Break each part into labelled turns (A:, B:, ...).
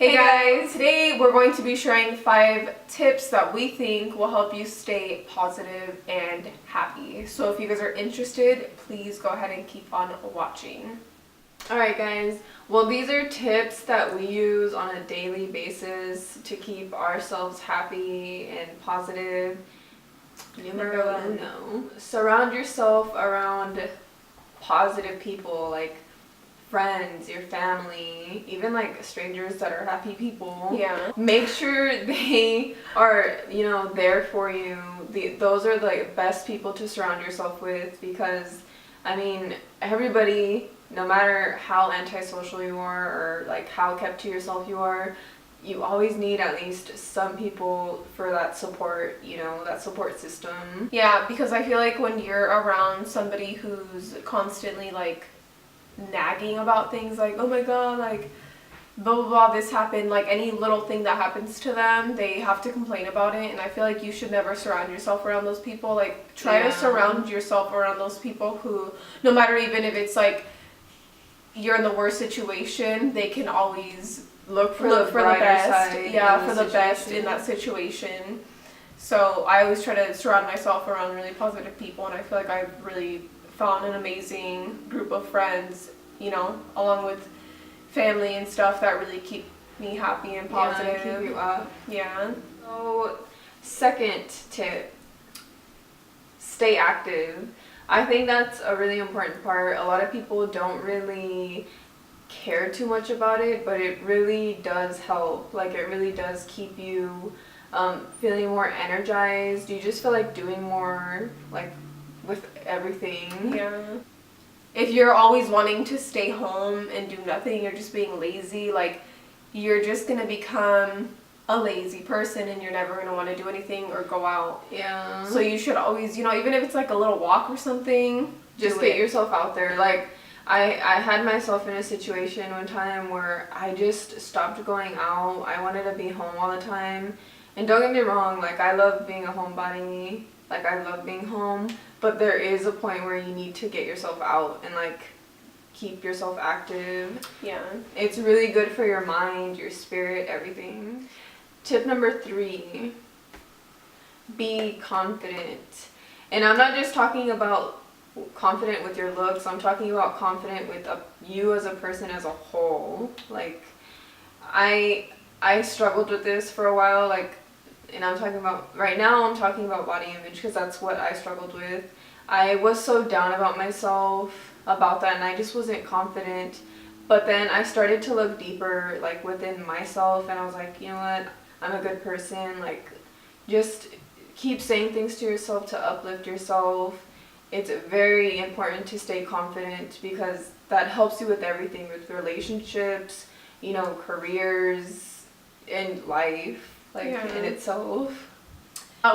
A: Hey guys, today we're going to be sharing 5 tips that we think will help you stay positive and happy. So if you guys are interested, please go ahead and keep on watching.
B: Alright guys, well these are tips that we use on a daily basis to keep ourselves happy and positive. Numero uno, surround yourself around positive people like friends, your family, even like strangers that are happy people.
A: Yeah.
B: Make sure they are, there for you. Those are the best people to surround yourself with because, I mean, everybody, no matter how antisocial you are or like how kept to yourself you are, you always need at least some people for that support, that support system.
A: Yeah, because I feel like when you're around somebody who's constantly like nagging about things like, oh my god, like blah blah blah, this happened, like any little thing that happens to them they have to complain about it, and I feel like you should never surround yourself around those people. Like try to surround yourself around those people who, no matter even if it's like you're in the worst situation, they can always look for the best. Yeah, for the best in that situation. So I always try to surround myself around really positive people, and I feel like I've really found an amazing group of friends, along with family and stuff that really keep me happy and positive.
B: Yeah, keep you up.
A: Yeah.
B: So, second tip, stay active. I think that's a really important part. A lot of people don't really care too much about it, but it really does help. Like, it really does keep you feeling more energized. You just feel like doing more, like, with everything.
A: Yeah. If you're always wanting to stay home and do nothing, you're just being lazy, like you're just gonna become a lazy person and you're never gonna want to do anything or go out.
B: Yeah.
A: So you should always, even if it's like a little walk or something,
B: just get yourself out there. Like I had myself in a situation one time where I just stopped going out. I wanted to be home all the time. And don't get me wrong, like I love being a homebody. Like I love being home, but there is a point where you need to get yourself out and like keep yourself active.
A: Yeah.
B: It's really good for your mind, your spirit, everything. Tip number 3, be confident. And I'm not just talking about confident with your looks, I'm talking about confident with you as a person as a whole. Like I struggled with this for a while, like, and I'm talking about, right now I'm talking about body image because that's what I struggled with. I was so down about myself, about that, and I just wasn't confident. But then I started to look deeper, like within myself, and I was like, you know what, I'm a good person. Like, just keep saying things to yourself to uplift yourself. It's very important to stay confident because that helps you with everything, with relationships, careers, and life. In itself.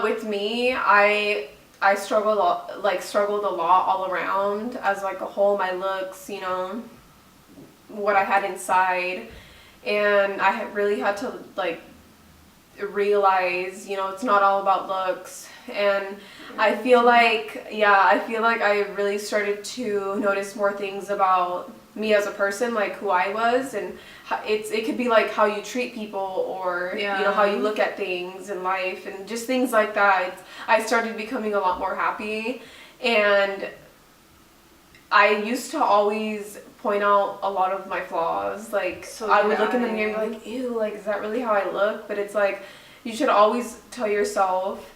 A: With me, I struggled a lot all around as like a whole. My looks, what I had inside, and I really had to like realize, it's not all about looks. And I feel like I really started to notice more things about me as a person, like who I was, and it could be like how you treat people or how you look at things in life and just things like that. I started becoming a lot more happy, and I used to always point out a lot of my flaws. Like I would look in the mirror and be like, ew, like is that really how I look? But it's like you should always tell yourself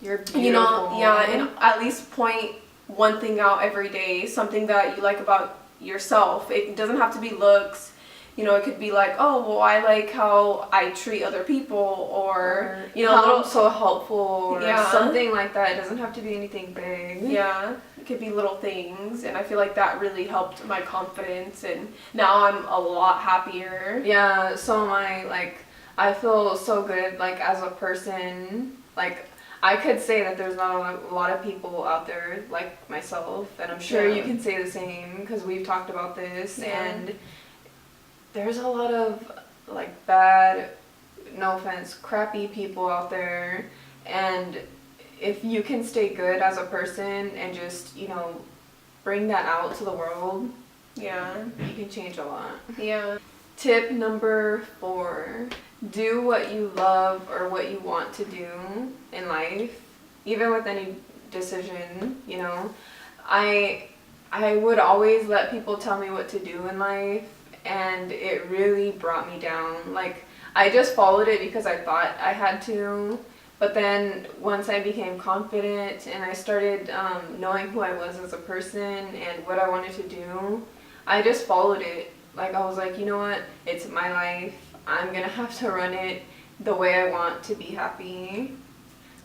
B: you're beautiful.
A: And at least point one thing out every day, something that you like about yourself. It doesn't have to be looks. It could be like, oh, well, I like how I treat other people, or
B: how I'm so helpful, or something like that. It doesn't have to be anything big.
A: Yeah, it could be little things, and I feel like that really helped my confidence, and now I'm a lot happier.
B: Yeah, so am I. Like, I feel so good, like, as a person. Like, I could say that there's not a lot of people out there like myself, and I'm sure you can say the same because we've talked about this, and there's a lot of like bad, no offense, crappy people out there, and if you can stay good as a person and just, bring that out to the world, you can change a lot.
A: Yeah.
B: Tip number 4. do what you love or what you want to do in life, even with any decision, you know. I would always let people tell me what to do in life, and it really brought me down. Like, I just followed it because I thought I had to, but then once I became confident and I started knowing who I was as a person and what I wanted to do, I just followed it. Like, I was like, you know what, it's my life, I'm gonna have to run it the way I want to be happy.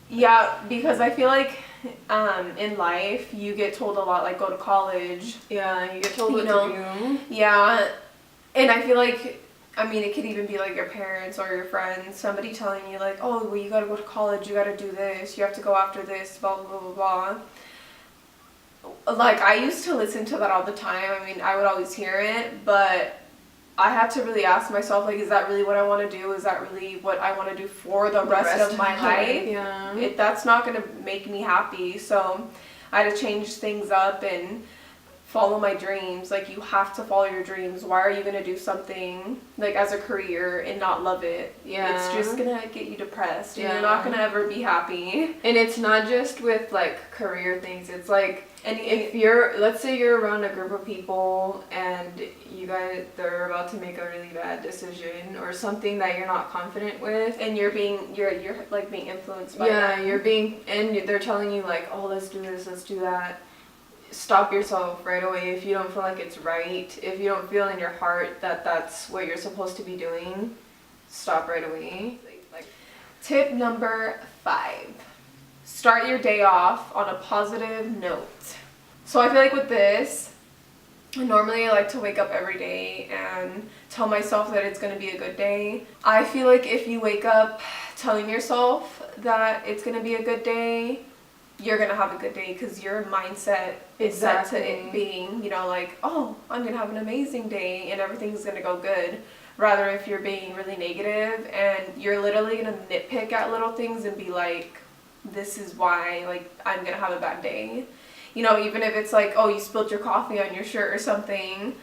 A: Yeah, because I feel like in life you get told a lot, like go to college.
B: Yeah, you get told what
A: to
B: do.
A: Yeah, and I feel like, I mean, it could even be like your parents or your friends, somebody telling you like, oh, well, you gotta go to college, you gotta do this, you have to go after this, blah, blah, blah, blah. Like, I used to listen to that all the time. I mean, I would always hear it, but I had to really ask myself, like, is that really what I want to do? Is that really what I want to do for the rest of my life?
B: Yeah.
A: That's not going to make me happy. So I had to change things up and follow my dreams. Like, you have to follow your dreams. Why are you going to do something, like, as a career and not love it?
B: Yeah.
A: It's just going to get you depressed. And you're not going to ever be happy.
B: And it's not just with, like, career things. It's like, and if you're, let's say you're around a group of people and you guys, they're about to make a really bad decision or something that you're not confident with,
A: and you're like being influenced by
B: them. You're being, and they're telling you like, oh, let's do this, let's do that. Stop yourself right away if you don't feel like it's right. If you don't feel in your heart that that's what you're supposed to be doing, stop right away. Like,
A: tip number 5. Start your day off on a positive note. So I feel like with this, normally I like to wake up every day and tell myself that it's going to be a good day. I feel like if you wake up telling yourself that it's going to be a good day, you're going to have a good day because your mindset is set to it being, you know, like, oh, I'm going to have an amazing day and everything's going to go good. Rather, if you're being really negative and you're literally going to nitpick at little things and be like, this is why, like, I'm gonna have a bad day. You know, even if it's like, oh, you spilled your coffee on your shirt or something,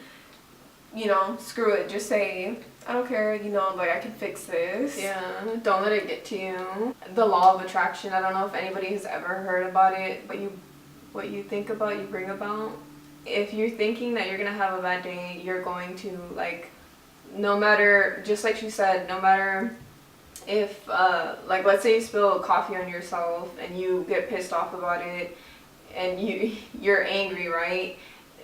A: you know, screw it. Just say, I don't care, you know, like, I can fix this.
B: Yeah, don't let it get to you. The law of attraction, I don't know if anybody has ever heard about it, but what you think about, you bring about. If you're thinking that you're gonna have a bad day, you're going to, like, no matter, just like she said, no matter if, like, let's say you spill coffee on yourself and you get pissed off about it and you're angry, right?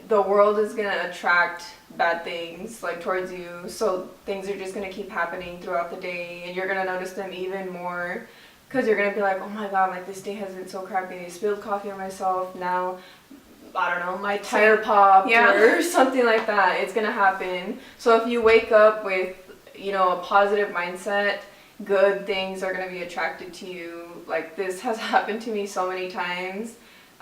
B: The world is going to attract bad things, like, towards you. So things are just going to keep happening throughout the day and you're going to notice them even more because you're going to be like, oh my god, like, this day has been so crappy. I spilled coffee on myself. Now, I don't know, my tire popped or something like that. It's going to happen. So if you wake up with, you know, a positive mindset, good things are going to be attracted to you. Like, this has happened to me so many times.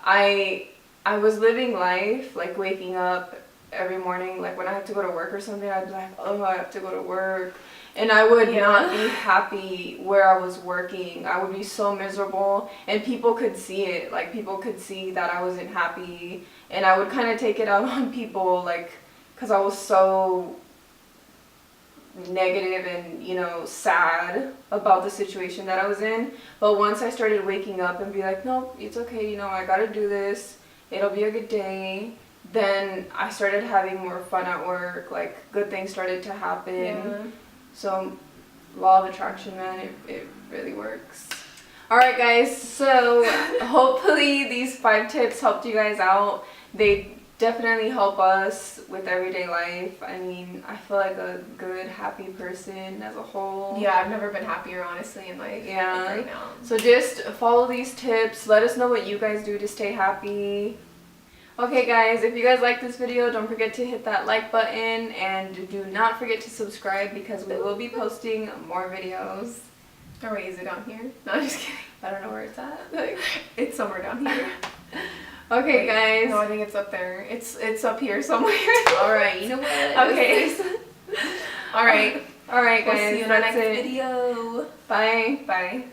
B: I was living life, like, waking up every morning, like, when I had to go to work or something, I'd be like, oh, I have to go to work. And I would not be happy where I was working. I would be so miserable. And people could see it. Like, people could see that I wasn't happy. And I would kind of take it out on people, like, because I was so negative and, you know, sad about the situation that I was in. But once I started waking up and be like, no, it's okay, you know, I gotta do this, it'll be a good day, then I started having more fun at work. Like, good things started to happen. So law of attraction, man, it really works. Alright guys, so hopefully these 5 tips helped you guys out. They definitely help us with everyday life. I mean, I feel like a good, happy person as a whole.
A: Yeah, I've never been happier, honestly, in life.
B: Yeah.
A: Like right now.
B: So just follow these tips. Let us know what you guys do to stay happy. Okay guys, if you guys like this video, don't forget to hit that like button and do not forget to subscribe because we will be posting more videos.
A: Oh wait, is it down here? No, I'm just kidding.
B: I don't know where it's at.
A: It's somewhere down here.
B: Okay, guys.
A: No, I think it's up there. It's up here somewhere.
B: Alright, you know what?
A: Okay. Alright.
B: Alright, guys.
A: We'll see you in our next video.
B: Bye.
A: Bye.